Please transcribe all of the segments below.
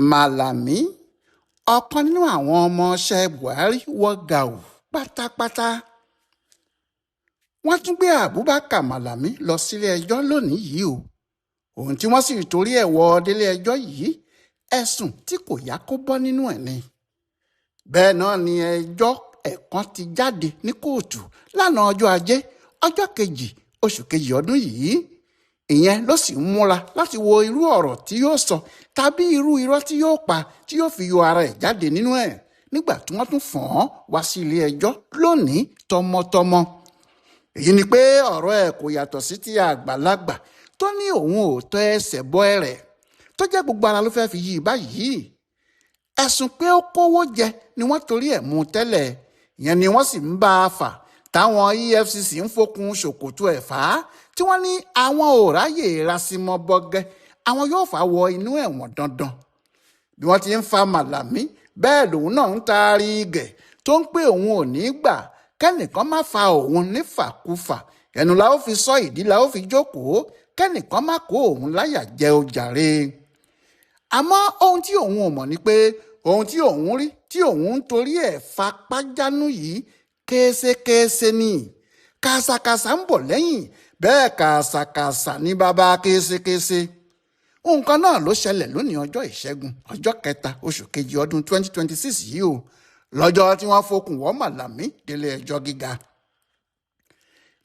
Malami, ọ̀kan nínú àwọn ọmọọṣẹ́ Buhari wọ gàù pátápátá. Wọ́n tún gbé Abubakar Malami lọ sílé-ẹjọ́ lónìí yìí o. Ohun tí wọ́n sì torí ẹ̀ wọ délé-ẹjọ́ yìí, ẹ̀sùn tí kò yá kó bọ́ nínú ẹ̀ ni. Bẹ́ẹ̀ náà ni ẹjọ́ ẹ̀kan ti jáde ní kóòtù lánàá ọjọ́ Ajé ọjọ́ 2 oṣù kejì ọdún yìí. Ìyẹn ló sì ń múra láti wo irú ọ̀rọ̀ tí yóò sọ tàbí irú irọ́ tí yóò pa tí yóò fi yọ ara ẹ̀ jáde nínú ẹ̀ nígbà tí wọ́n tún fọ̀n án wá sí ilé ẹjọ́ lónìí tọmọtọmọ. Èyí ni pé ọ̀rọ̀ ẹ̀ kò yàtọ̀ sí ti àgbàlagbà tó ní òun ò tọ́ ẹsẹ̀ bọ́ ẹ̀rẹ̀ tó jẹ́ gbogbo ara ló fẹ́ fi yí báyìí. Ẹ̀sùn pé ó kówó jẹ ni wọ́n torí ẹ̀ mú tẹ́lẹ̀, ìyẹn ni wọ́n sì ń bá a fà táwọn EFCC ń fokùn ṣòkòtò ẹ̀ fà á tí wọ́n ní àwọn ò ráyè rasimọ́ bọ́gẹ́, àwọn yóò fà wọ inú ẹ̀wọ̀n dandan. Bí wọ́n ti ń fa Malami bẹ́ẹ̀ lòun náà ń taari gẹ̀ tó ń pé òun ò ní gbà kẹ́nìkan má fa òun nífàkúfà, ẹnu la ó fi sọ ìdí la ó fi jókòó, kẹ́nìkan má kó òun láyà jẹ ó jàre. Àmọ́ ohun tí òun ò mọ̀ ni pé ohun tí òun rí tí òun ń torí ẹ̀ fapá jánu yìí késekése ni. Kàsàkàsà ń bọ̀ lẹ́yìn, bẹ́ẹ̀ kàsàkàsà ní bàbá késekése. Nǹkan náà ló ṣẹlẹ̀ lónìí ọjọ́ Ìṣẹ́gun ọjọ́ 3 oṣù kejì ọdún 2026 yìí o, lọ́jọ́ tí wọ́n fokùn wọ́ Malami délé ẹjọ́ gíga.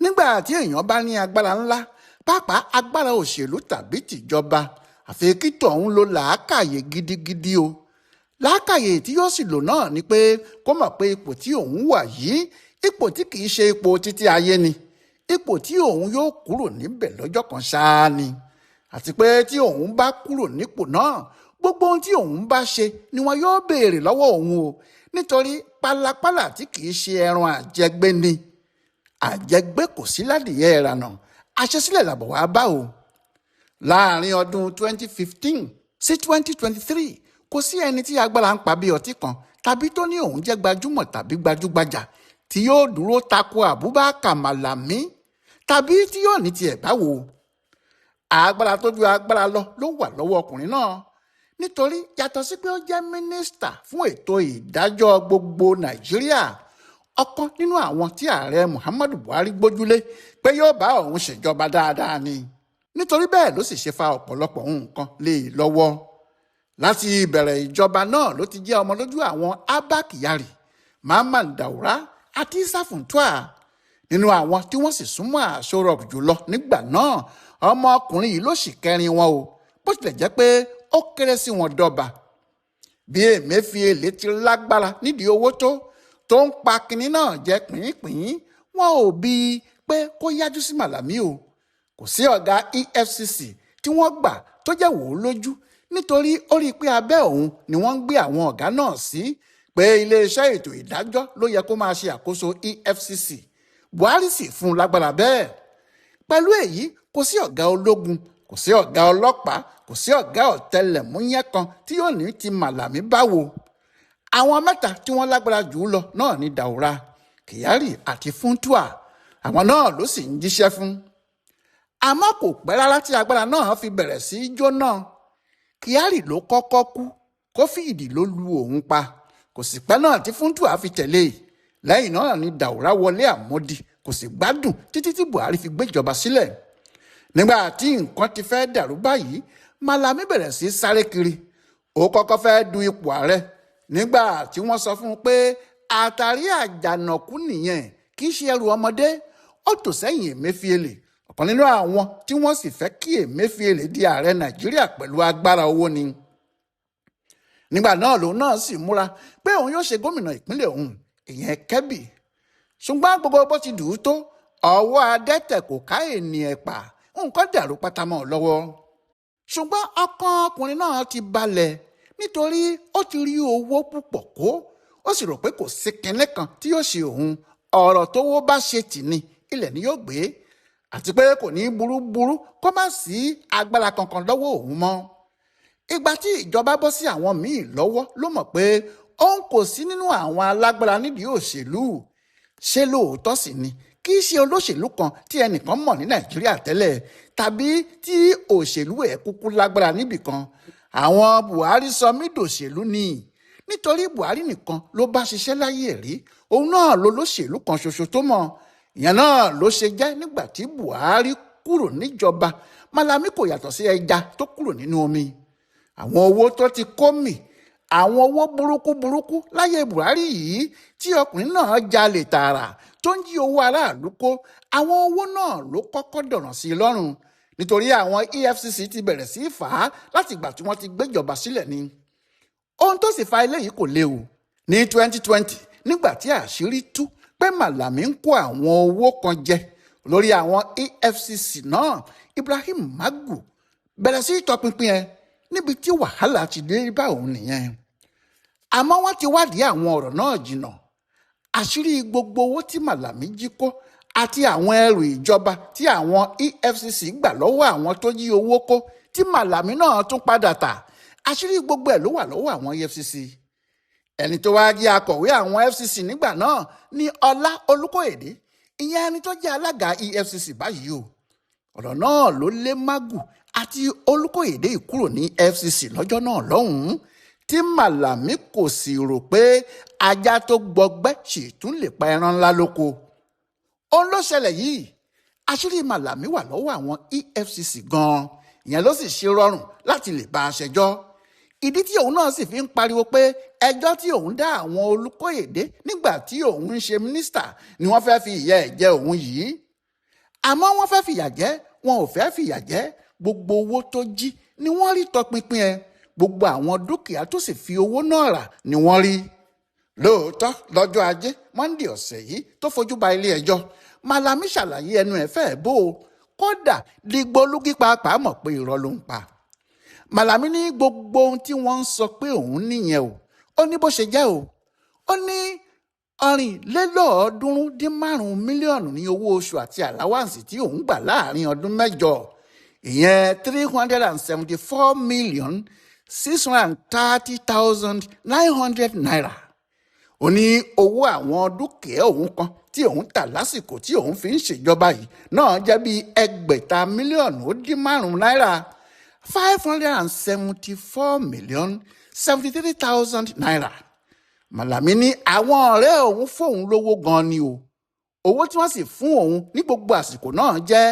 Nígbà tí èèyàn bá ní agbára ńlá, pàápàá agbára òṣèlú tàbí tìjọba, àfi kí tọ̀hún lo làákàyè gidigidi o. Làákàyè tí yóò sì lò náà ni pé kó mọ̀ pé ipò tí òun wà yìí, ipò tí kìí ṣe ipò títí ayé ni, ipò tí òun yóò kúrò níbẹ̀ lọ́jọ́ kan ṣáá ni, àti pé tí òun bá kúrò nípò náà, gbogbo ohun tí òun bá ṣe ni wọn yóò béèrè lọ́wọ́ òun o, nítorí pálapàla tí kìí ṣe ẹran àjẹgbé ni. Àjẹgbé kò sí ládìyẹ ìrànà, àṣesílẹ̀ làbọ̀ wá bá o. Láàárín ọdún 2015 sí 2023 kò sí ẹni tí agbára ń pa bí ọtí kan tàbí tó ní òun jẹ́ gbajúmọ̀ tàbí gbajúgbajà tí yóò dúró tako Abubakar Malami tàbí tí yóò ní tiẹ̀ báwo. Agbára tó ju agbára ló wà lọ́wọ́ ọkùnrin náà, nítorí yàtọ̀ sí pé ó jẹ́ mínísítà fún ètò ìdájọ́ gbogbo Nàìjíríà, ọ̀kan nínú àwọn tí ààrẹ Muhammadu Buhari gbójúlé pé yóò bá òun ṣèjọba dáadáa ni. Nítorí bẹ́ẹ̀ ló sì ṣe fa ọ̀pọ̀lọpọ̀ nǹkan lé e lọ́wọ́. Láti ìbẹ̀rẹ̀ ìjọba náà ló ti jẹ́ ọmọ lójú àwọn Abba Kyari, Mamman Daura àti Issa Funtua. Nínú àwọn tí wọ́n sì súnmọ́ àṣọrọ̀ jùlọ nígbà náà, ọmọkùnrin yìí ló sì kẹrin wọn o, bó tilẹ̀ jẹ́ pé ó kéré sí wọn dọ́ba. Bí Emefiele ti lágbára nídìí owó tó ń pa kinní náà jẹ pínpín, wọn ò bí i pé kó yájú sí Malami o. Kò sí ọ̀gá EFCC tí wọ́n gbà tó jẹ́ wò ó lójú, nítorí ó rí i pé abẹ́ òun ni wọ́n ń gbé àwọn ọ̀gá náà sí, pé iléeṣẹ́ ètò ìdájọ́ ló yẹ kó máa ṣe àkóso EFCC. Buhari sì fún un lágbára bẹ́ẹ̀. Pẹ̀lú èyí, kò sí ọ̀gá ológun, kò sí ọ̀gá ọlọ́pàá, kò sí ọ̀gá ọ̀tẹlẹ̀múyẹ́ kan tí yóò ní ti Malami báwo. Àwọn mẹ́ta tí wọ́n lágbára jù ú lọ náà ni Daura, Kyari àti Funtua. Àwọn náà ló sì ń jíṣẹ́ fún. Àmọ́ kò pẹ́ rárá tí agbára náà fi bẹ̀rẹ̀ sí í jóná. Kyari ló kọ́kọ́ kú, Kófíìdì ló lu òun pa. Kò sì pẹ́ náà tí Funtua fi tẹ̀lé. Lẹ́yìn náà ni Daura wọlé àmọ́dì, kò sì gbádùn títí tí Buhari fi gbéjọba sílẹ̀. Nígbà tí nǹkan ti fẹ́ dàrú báyìí, Malami bẹ̀rẹ̀ sí sáré kiri. Ó kọ́kọ́ fẹ́ du ipò ààrẹ nígbà tí wọ́n sọ fún un pé àtàrí àjànàkú nìyẹn, kì í ṣe ẹrù ọmọdé. Ó tò sẹ́yìn Emefiele, ọ̀kan nínú àwọn tí wọ́n sì fẹ́ kí Emefiele di ààrẹ Nàìjíríà pẹ̀lú agbára owó ni. Nígbà náà lòun náà sì múra pé òun yóò ṣe gómìnà ìpínlẹ̀ òun, ìyẹn Kebbi. Ṣùgbọ́n gbogbo bó ti dùn ú tó, ọwọ́ adẹ́tẹ̀ kò ká ènìyàn pa, nǹkan dàrú pátámọ́ lọ́wọ́. Ṣùgbọ́n ọkàn ọkùnrin náà ti balẹ̀ nítorí ó ti rí owó púpọ̀ kó, ó sì rò pé kò sí kinní kan tí yóò ṣe òun. Ọ̀rọ̀ tówó bá ṣe tì ní ilẹ̀ ni yóò gbé, àti pé kò ní burúburú kó má sí agbára kankan lọ́wọ́ òun mọ́. Ìgbà tí ìjọba bọ́ sí àwọn míì lọ́wọ́ ló mọ̀ pé òun kò sí nínú àwọn alágbára nídìí òṣèlú. Ṣé lóòótọ́ sì ni kì í ṣe olóṣèlú kan tí ẹnìkan mọ̀ ní Nàìjíríà tẹ́lẹ̀, tàbí tí òṣèlú ẹ̀ kúkú lágbára níbì kan. àwọn Buhari sọ mí dòṣèlú ni nítorí Buhari nìkan ló bá ṣiṣẹ́ láyé rí, òun náà ló lóṣèlú kan ṣoṣo tó mọ̀. Ìyẹn náà ló ṣe jẹ́ nígbà tí Buhari kúrò níjọba, Malami kò yàtọ̀ sí ẹja tó kúrò nínú omi. Àwọn owó tó ti kó mì, àwọn owó burúkú láyé Buhari yìí tí ọkùnrin náà jalè tààrà tó ń jí owó aráàlú kó, àwọn owó náà ló kọ́kọ́ dọ̀ràn sí i lọ́rùn nítorí àwọn EFCC ti bẹ̀rẹ̀ sí í fà á láti ìgbà tí wọ́n ti gbéjọba sílẹ̀ ni. Ohun tó sì fa eléyìí kò le o. Ní 2020 nígbà tí àṣírí tú pé Malami ń kó àwọn owó kan jẹ lórí àwọn EFCC náà, Ibrahim Magu bẹ̀rẹ̀ sí í tọpinpin ẹ̀ níbi tí wàhálà ti dé bá òun nìyẹn. Àmọ́ wọ́n ti wádìí àwọn ọ̀rọ̀ náà jìnnà. Àṣírí gbogbo owó tí Malami jí kó àti àwọn ẹrù ìjọba tí àwọn EFCC gbà lọ́wọ́ àwọn tó jí owó kó tí Malami náà tún padà tà, àṣírí gbogbo ẹ̀ ló wà lọ́wọ́ àwọn EFCC. Ẹni tó wáá jẹ́ akọ̀wé àwọn EFCC nígbà náà ni Ọlá Olúkóyèdé, ìyẹn ẹni tó jẹ́ alága EFCC báyìí o. Ọ̀rọ̀ náà ló lé Magu àti Olúkóyèdé kúrò ní EFCC lọ́jọ́ náà lọ́hùn-ún, tí Malami kò sì rò pé ajá tó gbọgbẹ́ sì tún lè pa ẹran ńlá lóko. Ohun ló ṣẹlẹ̀ yìí, àṣírí Malami wà lọ́wọ́ àwọn EFCC gan-an, ìyẹn ló sì ṣe rọrùn láti lè bá a ṣẹjọ́. Ìdí tí òun náà sì fi ń pariwo pé ẹjọ́ tí òun dá àwọn Olúkóyèdé nígbà tí òun ń ṣe mínísítà ni wọ́n fẹ́ fi ìyà ẹ̀ jẹ òun yìí. Àmọ́ wọ́n fẹ́ fìyà jẹ, wọn ò fẹ́ fìyà jẹ. Gbogbo owó tó jí ni wọ́n rí tọpinpin ẹ̀, gbogbo àwọn dúkìá tó sì fi owó náà rà ni wọ́n rí. Lóòótọ́ lọ́jọ́ Ajé Monday ọ̀sẹ̀ yìí tó fojú ba ilé ẹjọ́, Malami ṣàlàyé ẹnu ẹ̀ fẹ́ẹ̀ bó o, kódà Dìgbòlugi pàápàá mọ̀ pé irọ́ ló ń pa. Malami ní gbogbo ohun tí wọ́n ń sọ pé òun níyẹn o, ó ní bó ṣe jẹ́ o. Ó ní 375 mílíọ̀nù ní owó oṣù àti àláwáǹsì tí òun gbà láàrin ọdún mẹ́jọ, ìyẹn 374,630,900 naira. Ó ní owó àwọn dúkìá òun kan tí òun tà lásìkò tí òun fi ń ṣèjọba yìí náà jẹ́ bíi 600 mílíọ̀nù náírà, 574,073,000 naira. Malami ní àwọn ọ̀rẹ́ òun fóun lówó gan ni o. Owó tí wọ́n sì fún òun ní gbogbo àsìkò náà jẹ́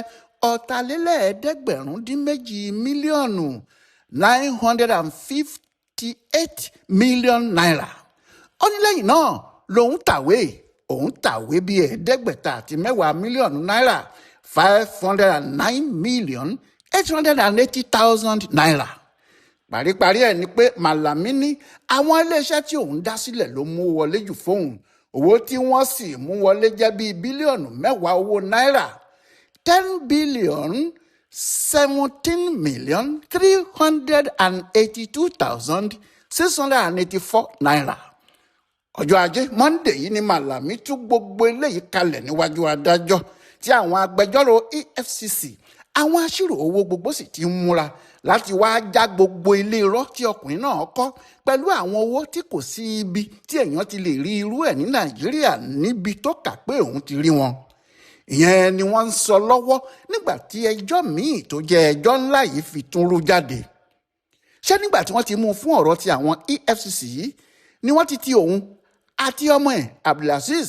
452 mílíọ̀nù 958 million naira. Ó ní lẹ́yìn náà lòun tàwé bíi 510 mílíọ̀nù náírà, 509,880,000 naira. Paríparí ẹ̀ ni pé Malami ní àwọn iléeṣẹ́ tí òun dá sílẹ̀ ló mú wọlé jù fóun. Owó tí wọ́n sì mú wọlé jẹ́ bíi bílíọ̀nù 10 owó náírà, 10,382,684 naira. Ọjọ́ Ajé Monday yìí ni Malami tú gbogbo eléyìí kalẹ̀ níwájú adájọ́ tí àwọn agbẹjọ́rò EFCC, àwọn aṣírò owó gbogbo sì ti ń múra láti wáá já gbogbo ilé irọ́ tí ọkùnrin náà kọ́ pẹ̀lú àwọn owó tí kò sí ibi tí èèyàn ti lè rí irú ẹ̀ ní Nàìjíríà níbi tó kà pé òun ti rí wọn. Ìyẹn ni wọ́n ń sọ lọ́wọ́ nígbà tí ẹjọ́ míì tó jẹ́ ẹjọ́ ńlá yìí fi tún rú jáde. Ṣé nígbà tí wọ́n ti mú un fún ọ̀rọ̀ ti àwọn EFCC yìí ni wọ́n ti ti òun àti ọmọ ẹ̀ Abdulaziz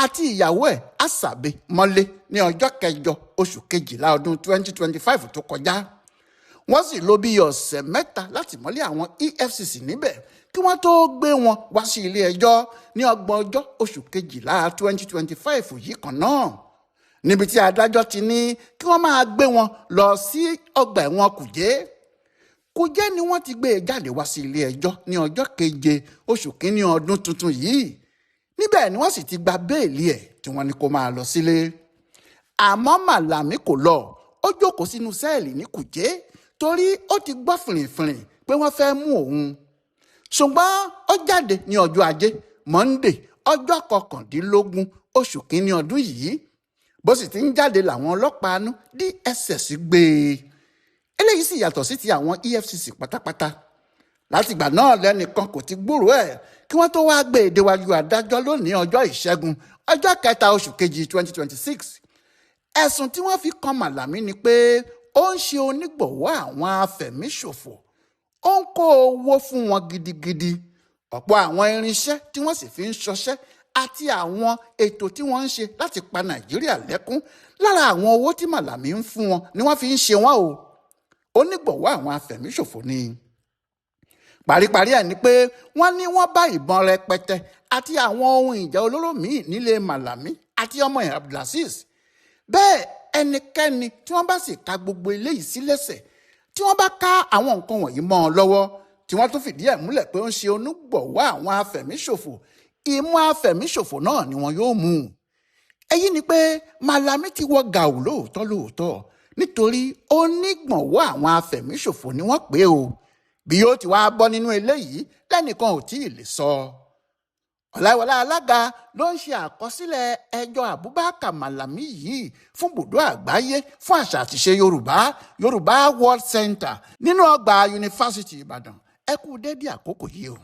àti ìyàwó ẹ̀ Asabe mọ́lé ní ọjọ́ 8 oṣù kejìlá ọdún 2025 tó kọjá. Wọ́n sì lò bí ọ̀sẹ̀ 3 láti mọ́lé àwọn EFCC níbẹ̀ kí wọ́n tó gbé wọn wá sí ilé ẹjọ́ ní 30 oṣù kejìlá 2025 yìí kan náà, níbi tí adájọ́ ti ní kí wọ́n máa gbé wọn lọ sí ọgbà ẹ̀wọ̀n Kùjé ni wọ́n ti gbé e jáde wá sí ilé ẹjọ́ ní ọjọ́ 7 oṣù kínní ọdún tuntun yìí. Níbẹ̀ ni wọ́n sì ti gba béèlì ẹ̀ tí wọ́n ní kó máa lọ sílé. Àmọ́ Malami kò lọ, ó jókòó sínú sẹ́ẹ̀lì ní Kùjé torí ó ti gbọ́ fìrìfìrì pé wọ́n fẹ́ mú òun. Ṣùgbọ́n ó jáde ní ọjọ́ Ajé Monday ọjọ́ 19 oṣù kínní ọdún yìí. Bó sì ti ń jáde làwọn ọlọ́pàá DSS gbé e. Eléyìí sì yàtọ̀ sí ti àwọn EFCC pátápátá. Látìgbà náà lẹ́nìkan kò ti gbúròó ẹ̀ kí wọ́n tó wáá gbé e déwájú adájọ́ lónìí ọjọ́ Ìṣẹ́gun ọjọ́ 3 oṣù kejì 2026. Ẹ̀sùn tí wọ́n fi kan Malami ni pé ó ń ṣe onígbọ̀wọ́ àwọn afẹ̀míṣòfò. Ó ó ń kó owó fún wọn gidigidi. Ọ̀pọ̀ àwọn irinṣẹ́ tí wọ́n sì fi ń ṣọṣẹ́ àti àwọn ètò tí wọ́n ń ṣe láti pa Nàìjíríà lẹ́kún lára àwọn owó tí Malami ń fún wọn ni wọ́n fi ń ṣe wọ́n o. Onígbọ̀wọ́ àwọn afẹ̀míṣòfò ni. Paríparí ẹ̀ ni pé wọ́n ní wọ́n bá ìbọn rẹpẹtẹ àti àwọn ohun ìjà olóró míì nílé Malami àti ọmọ ẹ̀ Abdulaziz. Bẹ́ẹ̀ ẹnikẹ́ni tí wọ́n bá sì ka gbogbo eléyìí sí lẹ́sẹ̀, tí wọ́n bá ká àwọn nǹkan wọ̀nyí mọ́ ọ lọ́wọ́, tí wọ́n tún fìdí ẹ̀ múlẹ̀ pé ó ń ṣe onígbọ̀wọ́ àwọn afẹ̀míṣòfò, ìmú afẹ̀míṣòfò náà ni wọn yóò mú. Èyí ni pé Malami ti wọ gàù lóòótọ́ nítorí onígbọ̀wọ́ àwọn afẹ̀míṣòfò ni wọ́n pè o. Bí yóò ti wá bọ́ nínú eléyìí lẹ́nìkan ò tí ì lè sọ. Ọláìwọlá Alága ló ń ṣe àkọsílẹ̀ ẹjọ́ Abubakar Malami yìí fún Ibùdó Àgbáyé fún Àṣà àtìṣe Yorùbá World Center nínú ọgbà Yunifásítì Ìbàdàn. Ẹ kú dédé àkókò yìí o.